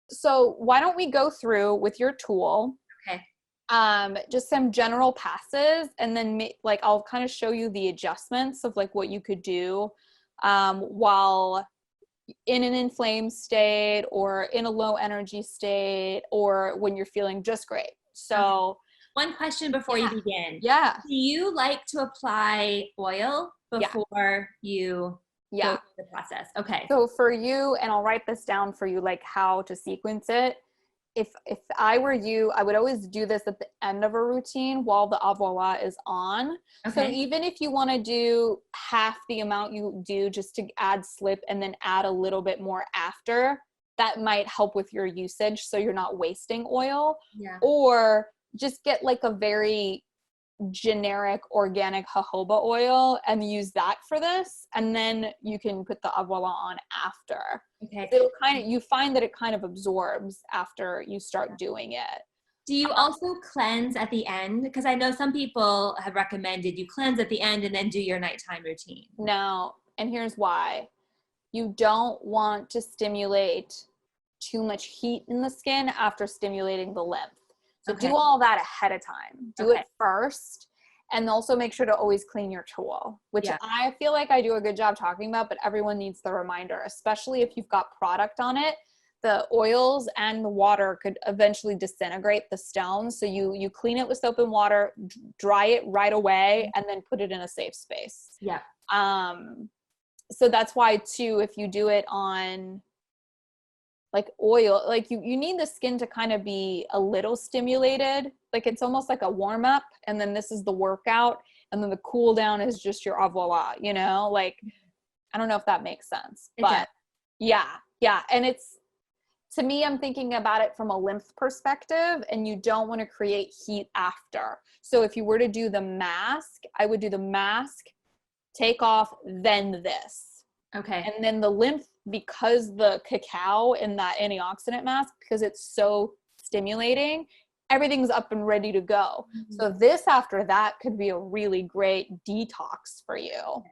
So why don't we go through with your tool, Okay. just some general passes, and then like I'll kind of show you the adjustments of like what you could do while in an inflamed state or in a low energy state or when you're feeling just great. Okay. So One question before you begin. yeah, Do you like to apply oil yeah, before you go yeah. through the process? Okay. So for you, and I'll write this down for you, like how to sequence it. If I were you, I would always do this at the end of a routine while the Avoila is on. So Okay. even if you want to do half the amount you do just to add slip and then add a little bit more after, that might help with your usage so you're not wasting oil. Yeah. Or just get like a very generic organic jojoba oil and use that for this, and then you can put the Avoila on after. Okay. It'll kind of, you find that it kind of absorbs after you start doing it. Do you also cleanse at the end? Because I know some people have recommended you cleanse at the end and then do your nighttime routine. No, and here's why. You don't want to stimulate too much heat in the skin after stimulating the lymph. So Okay. do all that ahead of time. Do Okay. it first. And also make sure to always clean your tool, which Yeah. I feel like I do a good job talking about, but everyone needs the reminder, especially if you've got product on it. The oils and the water could eventually disintegrate the stones. So you clean it with soap and water, dry it right away, and then put it in a safe space. Yeah. So that's why too, if you do it on like oil, like you need the skin to kind of be a little stimulated. Like it's almost like a warm up, and then this is the workout, and then the cool down is just your Avoila, you know? Like, I don't know if that makes sense, It does. but yeah. And it's, to me, I'm thinking about it from a lymph perspective, and you don't want to create heat after. So if you were to do the mask, I would do the mask, take off, then this. Okay. And then the lymph, because the cacao in that antioxidant mask, because it's so stimulating, everything's up and ready to go. Mm-hmm. So this after that could be a really great detox for you.